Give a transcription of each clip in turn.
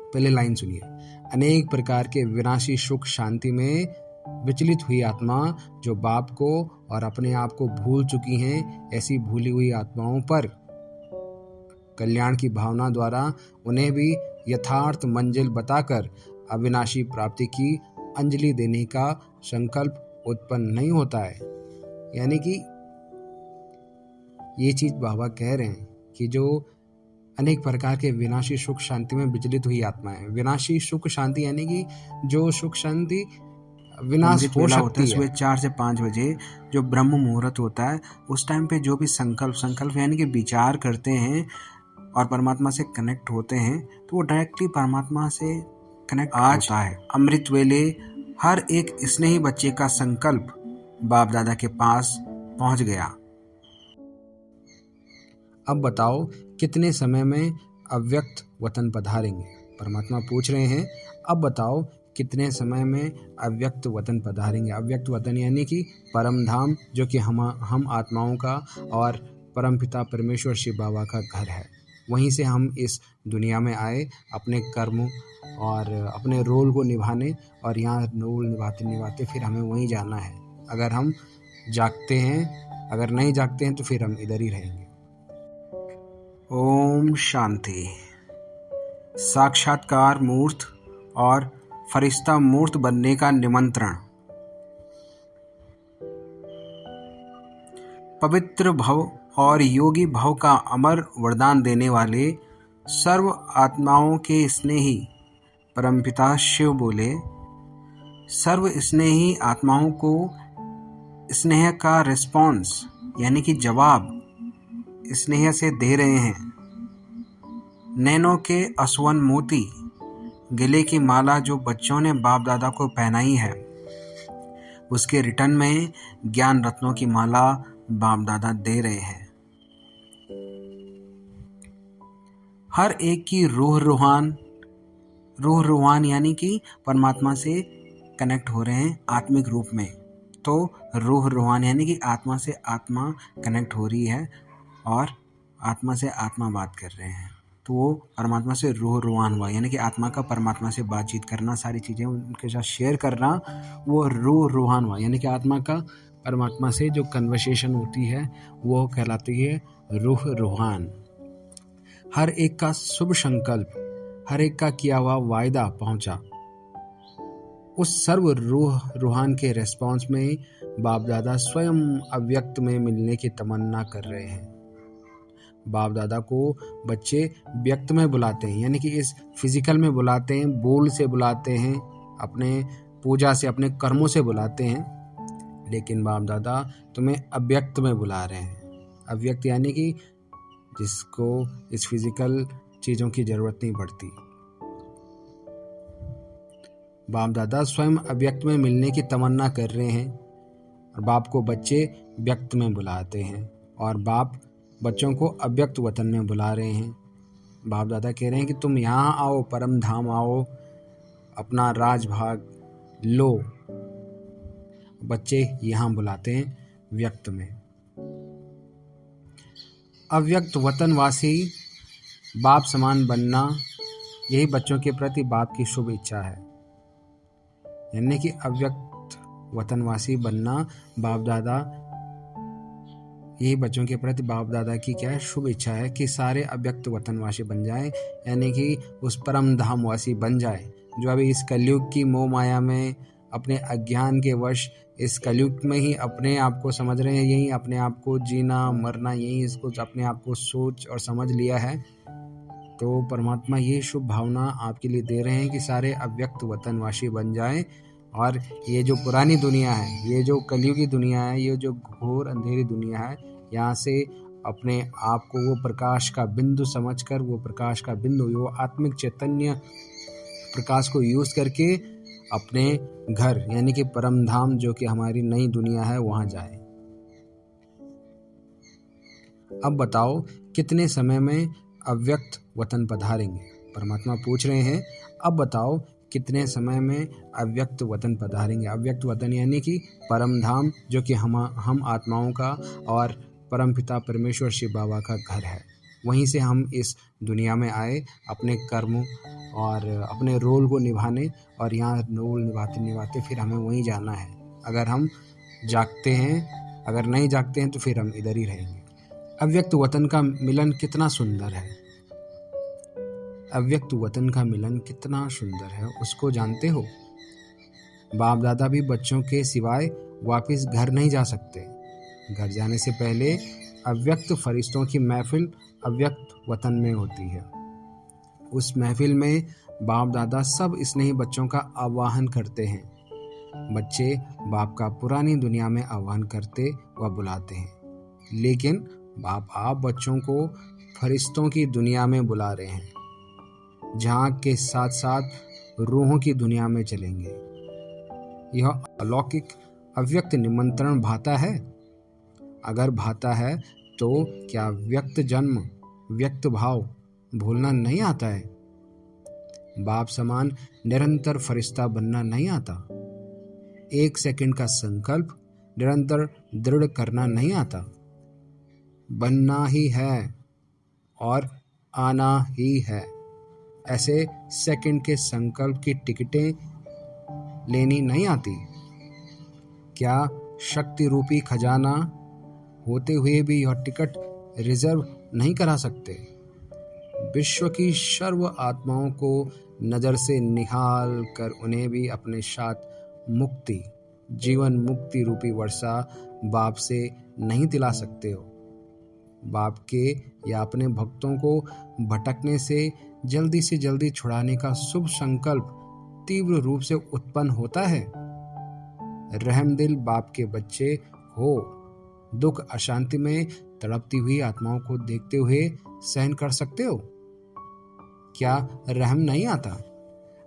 पहले लाइन सुनिए। अनेक प्रकार के विनाशी सुख शांति में विचलित हुई आत्मा जो बाप को और अपने आप को भूल चुकी हैं, ऐसी भूली हुई आत्माओं पर कल्याण की भावना द्वारा उन्हें भी यथार्थ मंजिल बताकर अविनाशी प्राप्ति की अंजलि देने का संकल्प उत्पन्न नहीं होता है। यानी कि ये चीज बाबा कह रहे हैं कि जो अनेक प्रकार के विनाशी सुख शांति में विचलित हुई आत्माएं, विनाशी सुख शांति यानी कि जो सुख शांति विनाश हो सकती है। सुबह 4 से 5 बजे जो ब्रह्म मुहूर्त होता है, उस टाइम पे जो भी संकल्प यानी कि विचार करते हैं और परमात्मा से कनेक्ट होते हैं, तो वो डायरेक्टली परमात्मा से कनेक्ट होता है। अमृत वेले हर एक स्नेही बच्चे का संकल्प बाप दादा के पास पहुंच गया। अब बताओ कितने समय में अव्यक्त वतन पधारेंगे? परमात्मा पूछ रहे हैं, अब बताओ कितने समय में अव्यक्त वतन पधारेंगे? अव्यक्त वतन यानी कि परम धाम, जो कि हम आत्माओं का और परमपिता परमेश्वर शिव बाबा का घर है। वहीं से हम इस दुनिया में आए अपने कर्म और अपने रोल को निभाने, और यहाँ रोल निभाते निभाते फिर हमें वहीं जाना है। अगर हम जागते हैं, अगर नहीं जागते हैं तो फिर हम इधर ही रहेंगे। ओम शांति। साक्षात्कार मूर्त और फरिश्ता मूर्त बनने का निमंत्रण। पवित्र भव और योगी भव का अमर वरदान देने वाले सर्व आत्माओं के स्नेही परमपिता शिव बोले, सर्व स्नेही आत्माओं को स्नेह का रिस्पॉन्स यानी कि जवाब स्नेह से दे रहे हैं। नैनों के असवन मोती, गले की माला जो बच्चों ने बाप दादा को पहनाई है, उसके रिटर्न में ज्ञान रत्नों की माला बाप दादा दे रहे हैं। हर एक की रूह रूहान यानी कि परमात्मा से कनेक्ट हो रहे हैं आत्मिक रूप में। तो रूह रूहान यानी कि आत्मा से आत्मा कनेक्ट हो रही है और आत्मा से आत्मा बात कर रहे हैं, तो वो परमात्मा से रूह रूहान हुआ। यानी कि आत्मा का परमात्मा से बातचीत करना, सारी चीज़ें उनके साथ शेयर करना, वो रूह रूहान हुआ। यानी कि आत्मा का परमात्मा से जो कन्वर्सेशन होती है वो कहलाती है रूह रूहान। हर एक का शुभ संकल्प, हर एक का किया हुआ वायदा पहुंचा। उस सर्व रूह रूहान के रेस्पॉन्स में बाप दादा स्वयं अव्यक्त में मिलने की तमन्ना कर रहे हैं। बाप दादा को बच्चे व्यक्त में बुलाते हैं, यानी कि इस फिजिकल में बुलाते हैं, बोल से बुलाते हैं, अपने पूजा से, अपने कर्मों से बुलाते हैं। लेकिन बाप दादा तुम्हें अव्यक्त में बुला रहे हैं। अव्यक्त यानी कि जिसको इस फिजिकल चीज़ों की ज़रूरत नहीं पड़ती। बाप दादा स्वयं अव्यक्त में मिलने की तमन्ना कर रहे हैं और बाप को बच्चे व्यक्त में बुलाते हैं, और बाप बच्चों को अव्यक्त वतन में बुला रहे हैं। बाप दादा कह रहे हैं कि तुम यहाँ आओ, परम धाम आओ, अपना राजभाग लो। बच्चे यहाँ बुलाते हैं व्यक्त में। अव्यक्त वतनवासी बाप समान बनना, यही बच्चों के प्रति बाप की शुभ इच्छा है। यानी कि अव्यक्त वतनवासी बनना बाप दादा, यही बच्चों के प्रति बाप दादा की क्या है, शुभ इच्छा है कि सारे अव्यक्त वतनवासी बन जाएं, यानी कि उस परम धामवासी बन जाए। जो अभी इस कलयुग की मोह माया में अपने अज्ञान के वश इस कलयुग में ही अपने आप को समझ रहे हैं, यही अपने आप को जीना मरना, यही इसको अपने आप को सोच और समझ लिया है। तो परमात्मा ये शुभ भावना आपके लिए दे रहे हैं कि सारे अव्यक्त वतनवासी बन जाएं, और ये जो पुरानी दुनिया है, ये जो कलयुगी दुनिया है, ये जो घोर अंधेरी दुनिया है, यहाँ से अपने आप को वो प्रकाश का बिंदु समझकर, वो प्रकाश का बिंदु, वो आत्मिक चैतन्य प्रकाश को यूज करके अपने घर यानी कि परम धाम, जो कि हमारी नई दुनिया है, वहाँ जाए। अब बताओ कितने समय में अव्यक्त वतन पधारेंगे? परमात्मा पूछ रहे हैं, अब बताओ कितने समय में अव्यक्त वतन पधारेंगे? अव्यक्त वतन यानी कि परम धाम, जो कि हम आत्माओं का और परमपिता परमेश्वर शिव बाबा का घर है। वहीं से हम इस दुनिया में आए अपने कर्म और अपने रोल को निभाने, और यहाँ रोल निभाते निभाते फिर हमें वहीं जाना है। अगर हम जागते हैं, अगर नहीं जागते हैं तो फिर हम इधर ही रहेंगे। अव्यक्त वतन का मिलन कितना सुंदर है। अव्यक्त वतन का मिलन कितना सुंदर है, उसको जानते हो? बाप दादा भी बच्चों के सिवाय वापस घर नहीं जा सकते। घर जाने से पहले अव्यक्त फरिश्तों की महफिल अव्यक्त वतन में होती है। उस महफिल में बाप दादा सब स्नेही बच्चों का आवाहन करते हैं। बच्चे बाप का पुरानी दुनिया में आह्वान करते व बुलाते हैं, लेकिन बाप आप बच्चों को फरिश्तों की दुनिया में बुला रहे हैं, जहाँ के साथ साथ रूहों की दुनिया में चलेंगे। यह अलौकिक अव्यक्त निमंत्रण भाता है। अगर भाता है तो क्या व्यक्त जन्म, व्यक्त भाव भूलना नहीं आता है? बाप समान निरंतर फरिश्ता बनना नहीं आता? एक सेकंड का संकल्प निरंतर दृढ़ करना नहीं आता? बनना ही है और आना ही है। ऐसे सेकंड के संकल्प की टिकटें लेनी नहीं आती? क्या शक्ति रूपी खजाना होते हुए भी यह टिकट रिजर्व नहीं करा सकते? विश्व की सर्व आत्माओं को नज़र से निहाल कर उन्हें भी अपने साथ मुक्ति, जीवन मुक्ति रूपी वर्षा बाप से नहीं दिला सकते हो? बाप के या अपने भक्तों को भटकने से जल्दी छुड़ाने का शुभ संकल्प तीव्र रूप से उत्पन्न होता है। रहमदिल बाप के बच्चे हो, दुख अशांति में तड़पती हुई आत्माओं को देखते हुए सहन कर सकते हो? क्या रहम नहीं आता?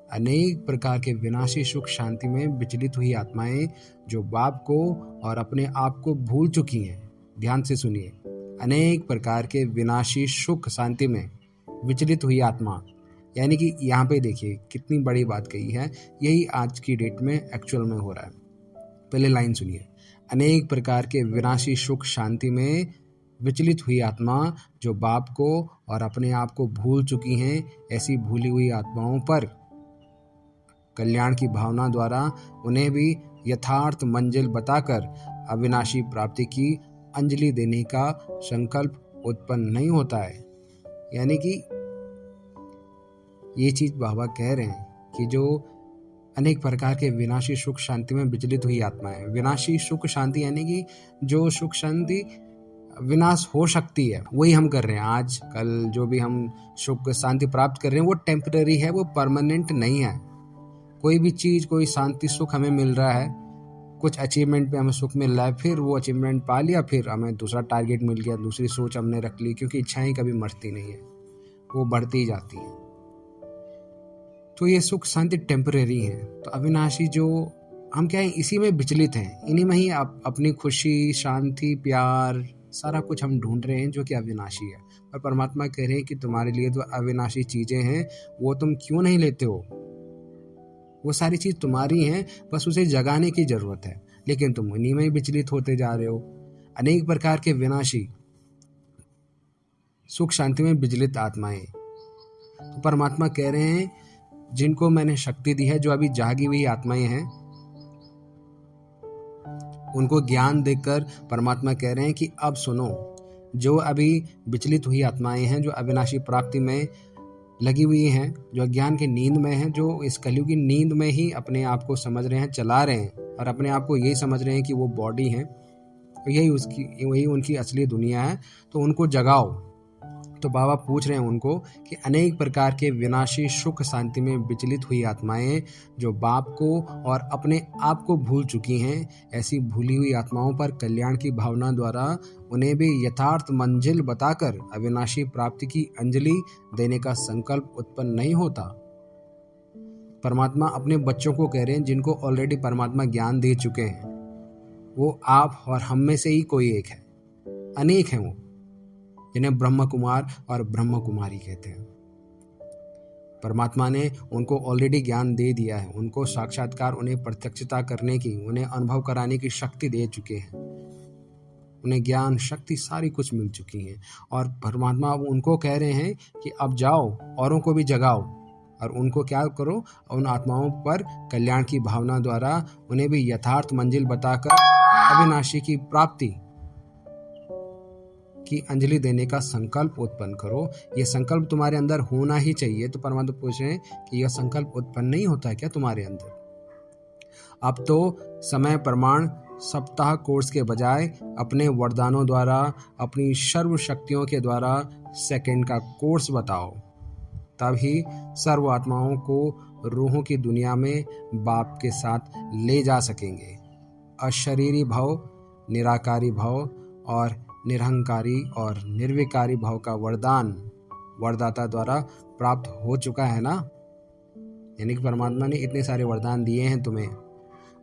अनेक प्रकार के विनाशी सुख शांति में विचलित हुई आत्माएं जो बाप को और अपने आप को भूल चुकी हैं, ध्यान से सुनिए, अनेक प्रकार के विनाशी सुख शांति में विचलित हुई आत्मा, यानी कि यहाँ पे देखिए कितनी बड़ी बात कही है। यही आज की डेट में एक्चुअल में हो रहा है। पहले लाइन सुनिए, अनेक प्रकार के विनाशी सुख शांति में विचलित हुई आत्मा जो बाप को और अपने आप को भूल चुकी हैं, ऐसी भूली हुई आत्माओं पर कल्याण की भावना द्वारा उन्हें भी यथार्थ मंजिल बताकर अविनाशी प्राप्ति की अंजलि देने का संकल्प उत्पन्न नहीं होता है। यानी कि ये चीज बाबा कह रहे हैं कि जो अनेक प्रकार के विनाशी सुख शांति में विचलित हुई आत्मा है। विनाशी सुख शांति यानी कि जो सुख शांति विनाश हो सकती है वही हम कर रहे हैं। आज कल जो भी हम सुख शांति प्राप्त कर रहे हैं वो टेम्पररी है, वो परमानेंट नहीं है। कोई भी चीज, कोई शांति सुख हमें मिल रहा है, कुछ अचीवमेंट पे हमें सुख मिल रहा है, फिर वो अचीवमेंट पा लिया, फिर हमें दूसरा टारगेट मिल गया, दूसरी सोच हमने रख ली, क्योंकि इच्छाएं कभी मरती नहीं है, वो बढ़ती ही जाती हैं। तो ये सुख शांति टेम्परेरी है। तो अविनाशी जो हम क्या है, इसी में विचलित हैं, इन्हीं में ही अपनी खुशी, शांति, प्यार, सारा कुछ हम ढूंढ रहे हैं जो कि अविनाशी है। और परमात्मा कह रहे हैं कि तुम्हारे लिए तो अविनाशी चीजें हैं, वो तुम क्यों नहीं लेते हो? वो सारी चीज तुम्हारी हैं, बस उसे जगाने की जरूरत है, लेकिन तुम उन्हीं में ही विचलित होते जा रहे हो। अनेक प्रकार के विनाशी सुख शांति में विचलित आत्माएं। तो परमात्मा कह रहे हैं जिनको मैंने शक्ति दी है, जो अभी जागी हुई आत्माएं हैं, उनको ज्ञान देकर परमात्मा कह रहे हैं कि अब सुनो, जो अभी विचलित हुई आत्माएं हैं, जो अविनाशी प्राप्ति में लगी हुई हैं, जो अज्ञान की नींद में हैं, जो इस कलयुग की नींद में ही अपने आप को समझ रहे हैं, चला रहे हैं, और अपने आप को यही समझ रहे हैं कि वो बॉडी है, तो वही उनकी असली दुनिया है, तो उनको जगाओ। तो बाबा पूछ रहे हैं उनको कि अनेक प्रकार के विनाशी सुख शांति में विचलित हुई आत्माएं जो बाप को और अपने आप को भूल चुकी हैं, ऐसी भूली हुई आत्माओं पर कल्याण की भावना द्वारा उन्हें भी यथार्थ मंजिल बताकर अविनाशी प्राप्ति की अंजलि देने का संकल्प उत्पन्न नहीं होता। परमात्मा अपने बच्चों को कह रहे हैं जिनको ऑलरेडी परमात्मा ज्ञान दे चुके हैं, वो आप और हम में से ही कोई एक है, अनेक हैं वो, जिन्हें ब्रह्म कुमार और ब्रह्म कुमारी कहते हैं। परमात्मा ने उनको ऑलरेडी ज्ञान दे दिया है, उनको साक्षात्कार, उन्हें प्रत्यक्षता करने की, उन्हें अनुभव कराने की शक्ति दे चुके हैं, उन्हें ज्ञान शक्ति सारी कुछ मिल चुकी है। और परमात्मा अब उनको कह रहे हैं कि अब जाओ, औरों को भी जगाओ, और उनको क्या करो, उन आत्माओं पर कल्याण की भावना द्वारा उन्हें भी यथार्थ मंजिल बताकर अविनाशी की प्राप्ति की अंजलि देने का संकल्प उत्पन्न करो। यह संकल्प तुम्हारे अंदर होना ही चाहिए। तो परमात्मा पूछ रहे हैं कि यह संकल्प उत्पन्न नहीं होता है क्या तुम्हारे अंदर? अब तो समय प्रमाण सप्ताह कोर्स के बजाय अपने वरदानों द्वारा, अपनी सर्व शक्तियों के द्वारा सेकंड का कोर्स बताओ। तभी सर्व आत्माओं को रूहों की दुनिया में बाप के साथ ले जा सकेंगे। अशरीरी भव, निराकारी भव और निरहंकारी और निर्विकारी भव का वरदान वरदाता द्वारा प्राप्त हो चुका है ना। यानी कि परमात्मा ने इतने सारे वरदान दिए हैं तुम्हें।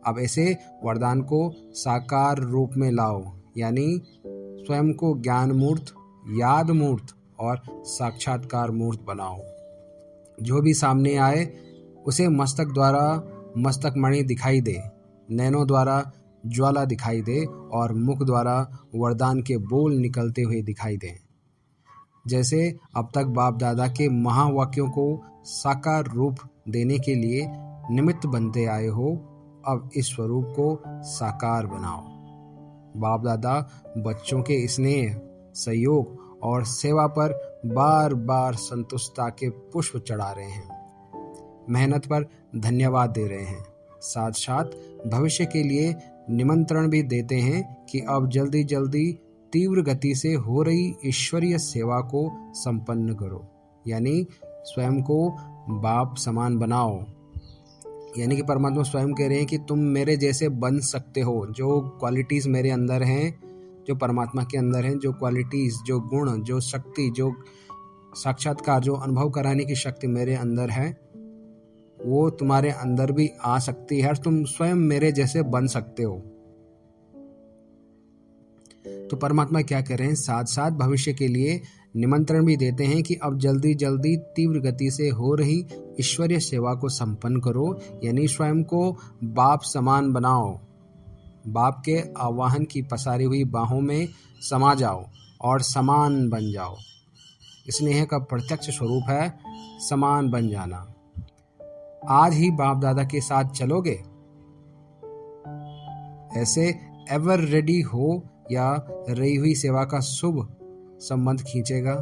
अब ऐसे वरदान को साकार रूप में लाओ, यानी स्वयं को ज्ञान मूर्त, याद मूर्त और साक्षात्कार मूर्त बनाओ। जो भी सामने आए उसे मस्तक द्वारा मस्तक मणि दिखाई दे, नैनों द्वारा ज्वाला दिखाई दे और मुख द्वारा वरदान के बोल निकलते हुए दिखाई दें। जैसे अब तक बाप दादा के महावाक्यों को साकार रूप देने के लिए निमित्त बनते आए हो, अब इस स्वरूप को साकार बनाओ। बाप दादा बच्चों के स्नेह, सहयोग और सेवा पर बार बार संतुष्टता के पुष्प चढ़ा रहे हैं, मेहनत पर धन्यवाद दे रहे हैं, साथ साथ भविष्य के लिए निमंत्रण भी देते हैं कि अब जल्दी जल्दी तीव्र गति से हो रही ईश्वरीय सेवा को संपन्न करो। यानी स्वयं को बाप समान बनाओ। यानी कि परमात्मा स्वयं कह रहे हैं कि तुम मेरे जैसे बन सकते हो। जो क्वालिटीज़ मेरे अंदर हैं, जो परमात्मा के अंदर हैं, जो क्वालिटीज़, जो गुण, जो शक्ति, जो साक्षात्कार, जो अनुभव कराने की शक्ति मेरे अंदर है, वो तुम्हारे अंदर भी आ सकती है और तुम स्वयं मेरे जैसे बन सकते हो। तो परमात्मा क्या कर रहे हैं, साथ साथ भविष्य के लिए निमंत्रण भी देते हैं कि अब जल्दी जल्दी तीव्र गति से हो रही ईश्वरीय सेवा को संपन्न करो। यानी स्वयं को बाप समान बनाओ, बाप के आवाहन की पसारी हुई बाहों में समा जाओ और समान बन जाओ। स्नेह का प्रत्यक्ष स्वरूप है समान बन जाना। आज ही बाप दादा के साथ चलोगे? ऐसे एवर रेडी हो या रही हुई सेवा का शुभ संबंध खींचेगा?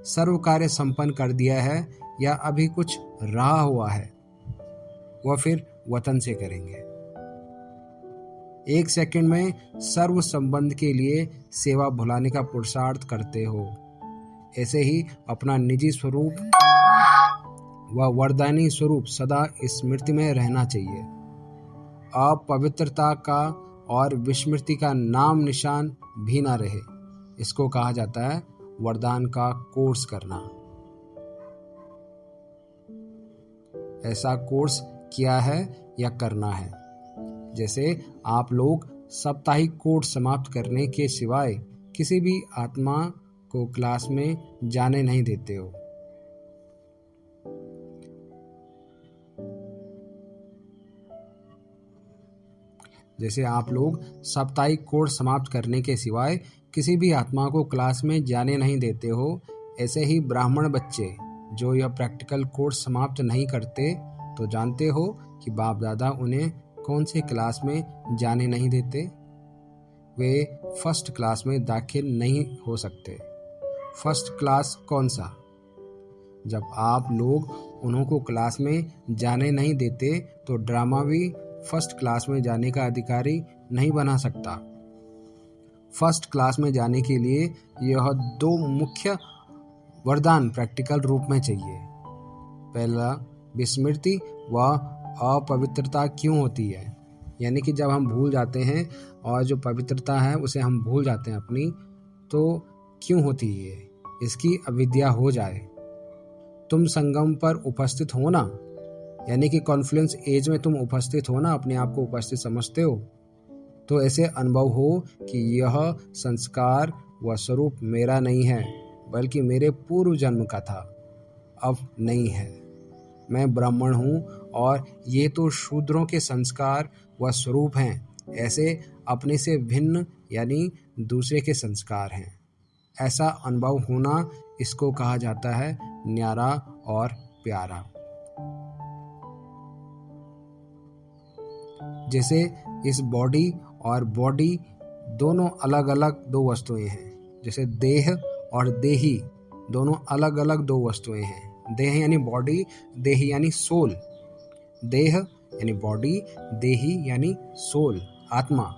सर्व कार्य संपन्न कर दिया है या अभी कुछ रहा हुआ है, वह फिर वतन से करेंगे। एक सेकंड में सर्व संबंध के लिए सेवा भुलाने का पुरुषार्थ करते हो। ऐसे ही अपना निजी स्वरूप व वरदानी स्वरूप सदा स्मृति में रहना चाहिए। अपवित्रता का और विस्मृति का नाम निशान भी ना रहे। इसको कहा जाता है वरदान का कोर्स करना। ऐसा कोर्स किया है या करना है। जैसे आप लोग साप्ताहिक कोर्स समाप्त करने के सिवाय किसी भी आत्मा को क्लास में जाने नहीं देते हो। जैसे आप लोग साप्ताहिक कोर्स समाप्त करने के सिवाय किसी भी आत्मा को क्लास में जाने नहीं देते हो, ऐसे ही ब्राह्मण बच्चे जो यह प्रैक्टिकल कोर्स समाप्त नहीं करते, तो जानते हो कि बाप दादा उन्हें कौन से क्लास में जाने नहीं देते। वे फर्स्ट क्लास में दाखिल नहीं हो सकते। फर्स्ट क्लास कौन सा? जब आप लोग उन्हों को क्लास में जाने नहीं देते तो ड्रामा भी फर्स्ट क्लास में जाने का अधिकारी नहीं बना सकता। फर्स्ट क्लास में जाने के लिए यह दो मुख्य वरदान प्रैक्टिकल रूप में चाहिए। पहला, विस्मृति व अपवित्रता क्यों होती है, यानी कि जब हम भूल जाते हैं और जो पवित्रता है उसे हम भूल जाते हैं अपनी, तो क्यों होती है? इसकी अविद्या हो जाए। तुम संगम पर उपस्थित हो ना, यानी कि कॉन्फ्लुएंस एज में तुम उपस्थित हो ना, अपने आप को उपस्थित समझते हो, तो ऐसे अनुभव हो कि यह संस्कार व स्वरूप मेरा नहीं है बल्कि मेरे पूर्व जन्म का था, अब नहीं है। मैं ब्राह्मण हूँ और ये तो शूद्रों के संस्कार व स्वरूप हैं। ऐसे अपने से भिन्न यानी दूसरे के संस्कार हैं। ऐसा अनुभव होना, इसको कहा जाता है न्यारा और प्यारा। जैसे इस बॉडी और बॉडी दोनों अलग अलग दो वस्तुएं हैं। जैसे देह और देही दोनों अलग अलग दो वस्तुएं हैं। देह यानी बॉडी, देही यानी सोल। देह यानी बॉडी, देही यानी सोल, आत्मा।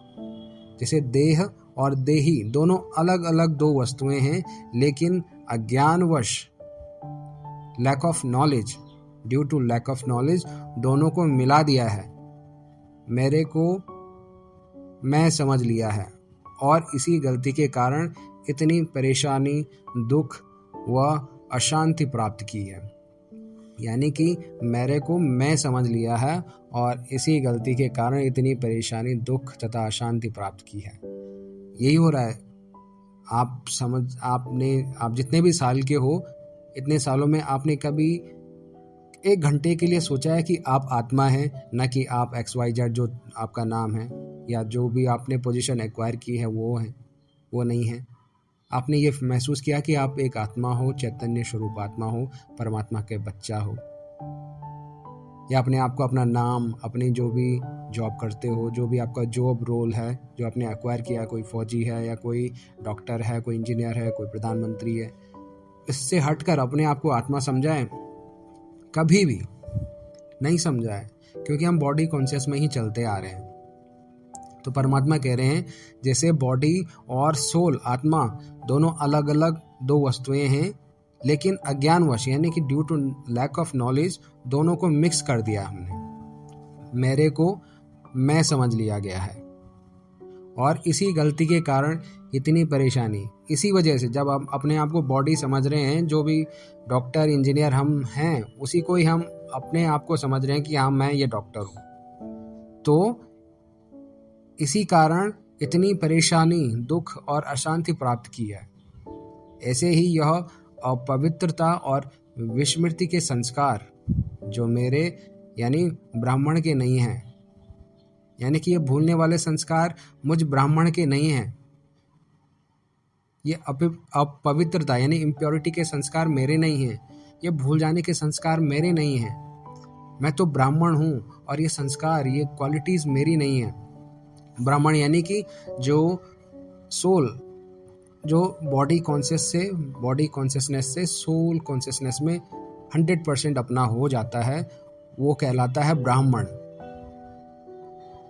जैसे देह और देही दोनों अलग अलग दो वस्तुएं हैं, लेकिन अज्ञानवश, lack of knowledge, due to lack of knowledge दोनों को मिला दिया है। मेरे को मैं समझ लिया है और इसी गलती के कारण इतनी परेशानी, दुख व अशांति प्राप्त की है। यानी कि मेरे को मैं समझ लिया है और इसी गलती के कारण इतनी परेशानी, दुख तथा अशांति प्राप्त की है। यही हो रहा है। आप जितने भी साल के हो, इतने सालों में आपने कभी एक घंटे के लिए सोचा है कि आप आत्मा हैं, न कि आप XYZ जो आपका नाम है या जो भी आपने पोजीशन एक्वायर की है वो नहीं है। आपने ये महसूस किया कि आप एक आत्मा हो, चैतन्य स्वरूप आत्मा हो, परमात्मा के बच्चा हो। या अपने आप को अपना नाम, अपनी जो भी जॉब करते हो, जो भी आपका जॉब रोल है जो आपने एक्वायर किया, कोई फौजी है या कोई डॉक्टर है, कोई इंजीनियर है, कोई प्रधानमंत्री है, इससे हटकर अपने आप को आत्मा समझाएं? कभी भी नहीं समझा है, क्योंकि हम बॉडी कॉन्शियस में ही चलते आ रहे हैं। तो परमात्मा कह रहे हैं जैसे बॉडी और सोल, आत्मा दोनों अलग अलग दो वस्तुएं हैं, लेकिन अज्ञानवश यानी कि due to lack of knowledge दोनों को मिक्स कर दिया हमने। मेरे को मैं समझ लिया गया है और इसी गलती के कारण इतनी परेशानी। इसी वजह से जब हम अपने आप को बॉडी समझ रहे हैं, जो भी डॉक्टर इंजीनियर हम हैं, उसी को ही हम अपने आप को समझ रहे हैं कि हाँ मैं ये डॉक्टर हूँ, तो इसी कारण इतनी परेशानी, दुख और अशांति प्राप्त की है। ऐसे ही यह अपवित्रता और विस्मृति के संस्कार जो मेरे यानी ब्राह्मण के नहीं हैं, यानी कि ये भूलने वाले संस्कार मुझ ब्राह्मण के नहीं हैं। ये अपवित्रता यानी इम्प्योरिटी के संस्कार मेरे नहीं हैं। ये भूल जाने के संस्कार मेरे नहीं हैं। मैं तो ब्राह्मण हूँ और ये संस्कार, ये क्वालिटीज़ मेरी नहीं है। ब्राह्मण यानी कि जो सोल, जो बॉडी कॉन्शियसनेस से सोल कॉन्शियसनेस में 100% अपना हो जाता है, वो कहलाता है ब्राह्मण।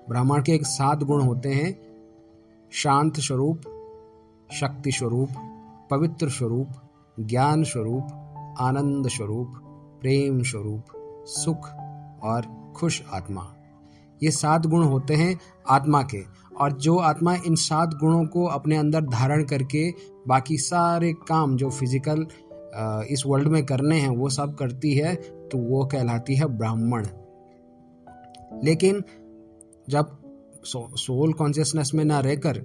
ब्राह्मण के 7 गुण होते हैं: शांत स्वरूप, शक्ति स्वरूप, पवित्र स्वरूप, ज्ञान स्वरूप, आनंद स्वरूप, प्रेम स्वरूप, सुख और खुश आत्मा। ये 7 गुण होते हैं आत्मा के, और जो आत्मा इन 7 गुणों को अपने अंदर धारण करके बाकी सारे काम जो फिजिकल इस वर्ल्ड में करने हैं वो सब करती है, तो वो कहलाती है ब्राह्मण। लेकिन जब सोल कॉन्शियसनेस में ना रहकर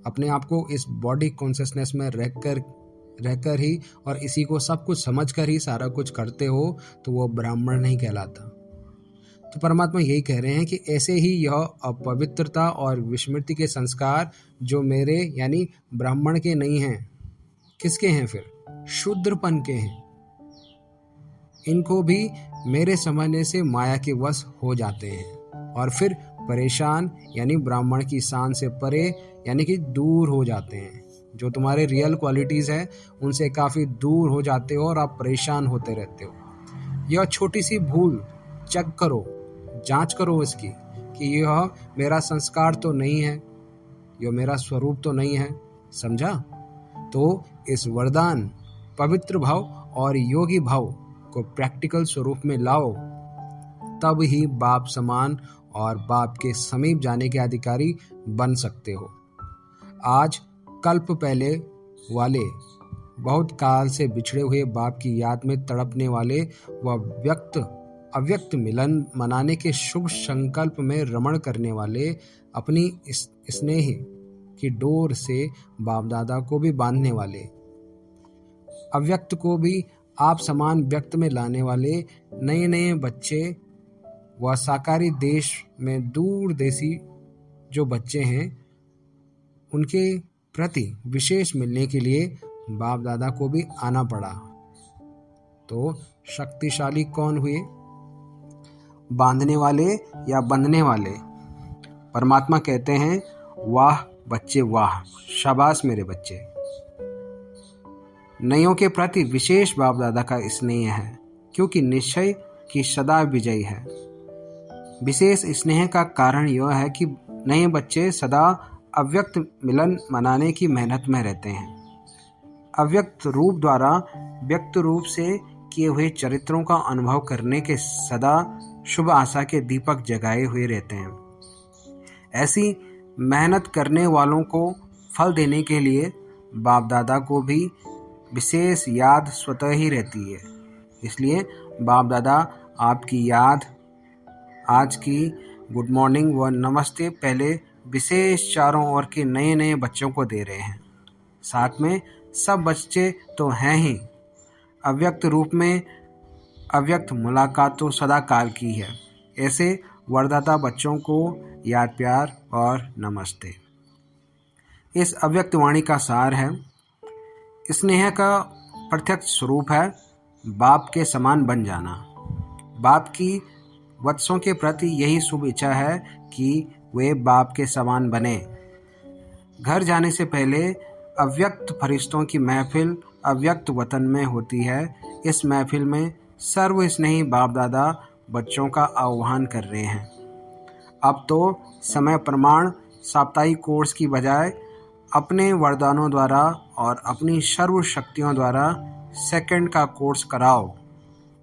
अपने आप को इस बॉडी कॉन्शियसनेस में रहकर ही और इसी को सब कुछ समझकर ही सारा कुछ करते हो, तो वो ब्राह्मण नहीं कहलाता। तो परमात्मा यही कह रहे हैं कि ऐसे ही यह अपवित्रता और विस्मृति के संस्कार जो मेरे यानी ब्राह्मण के नहीं हैं, किसके हैं फिर? शूद्रपन के हैं। इनको भी मेरे समझने से माया के वश हो जाते हैं और फिर परेशान यानी ब्राह्मण की शान से परे यानी कि दूर हो जाते हैं। जो तुम्हारे रियल क्वालिटीज़ हैं उनसे काफ़ी दूर हो जाते हो और आप परेशान होते रहते हो। यह छोटी सी भूल चेक करो, जांच करो इसकी कि यह मेरा संस्कार तो नहीं है, यह मेरा स्वरूप तो नहीं है। समझा? तो इस वरदान, पवित्र भाव और योगी भाव को प्रैक्टिकल स्वरूप में लाओ, तब ही बाप समान और बाप के समीप जाने के अधिकारी बन सकते हो। आज कल्प पहले वाले बहुत काल से बिछड़े हुए बाप की याद में तड़पने वाले व अव्यक्त मिलन मनाने के शुभ संकल्प में रमण करने वाले, अपनी स्नेह की डोर से बाप दादा को भी बांधने वाले, अव्यक्त को भी आप समान व्यक्त में लाने वाले नए नए बच्चे व साकारी देश में दूर देशी जो बच्चे हैं, उनके प्रति विशेष मिलने के लिए बाप दादा को भी आना पड़ा। तो शक्तिशाली कौन हुए? बांधने वाले या बंधने वाले। परमात्मा कहते हैं, वाह बच्चे वाह, शाबाश मेरे बच्चे। नयों के प्रति विशेष बाप दादा का स्नेह है, क्योंकि निश्चय की सदा विजयी है। विशेष स्नेह का कारण यह है कि नए बच्चे सदा अव्यक्त मिलन मनाने की मेहनत में रहते हैं। अव्यक्त रूप द्वारा व्यक्त रूप से किए हुए चरित्रों का अनुभव करने के सदा शुभ आशा के दीपक जगाए हुए रहते हैं। ऐसी मेहनत करने वालों को फल देने के लिए बाप दादा को भी विशेष याद स्वतः ही रहती है। इसलिए बाप दादा आपकी याद आज की गुड मॉर्निंग व नमस्ते पहले विशेष चारों ओर के नए नए बच्चों को दे रहे हैं। साथ में सब बच्चे तो हैं ही, अव्यक्त रूप में अव्यक्त मुलाकात तो सदा काल की है। ऐसे वरदाता बच्चों को याद प्यार और नमस्ते। इस अव्यक्त वाणी का सार है, स्नेह का प्रत्यक्ष स्वरूप है बाप के समान बन जाना। बाप की वत्सों के प्रति यही शुभ इच्छा है कि वे बाप के समान बने। घर जाने से पहले अव्यक्त फरिश्तों की महफिल अव्यक्त वतन में होती है। इस महफिल में सर्व स्नेही बाप दादा बच्चों का आह्वान कर रहे हैं। अब तो समय प्रमाण साप्ताहिक कोर्स की बजाय अपने वरदानों द्वारा और अपनी सर्व शक्तियों द्वारा सेकंड का कोर्स कराओ,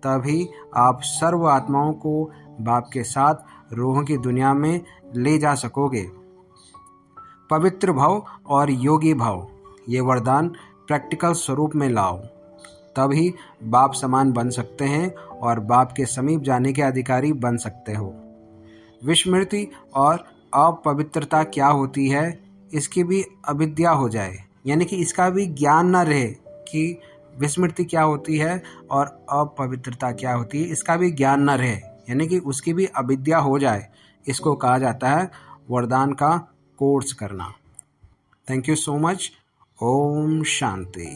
तभी आप सर्व आत्माओं को बाप के साथ रूहों की दुनिया में ले जा सकोगे। पवित्र भाव और योगी भाव, ये वरदान प्रैक्टिकल स्वरूप में लाओ, तभी बाप समान बन सकते हैं और बाप के समीप जाने के अधिकारी बन सकते हो। विस्मृति और अपवित्रता क्या होती है, इसकी भी अविद्या हो जाए, यानी कि इसका भी ज्ञान न रहे कि विस्मृति क्या होती है और अपवित्रता क्या होती है, इसका भी ज्ञान न रहे, यानी कि उसकी भी अविद्या हो जाए। इसको कहा जाता है वरदान का कोर्स करना। Thank you so much. ओम शांति।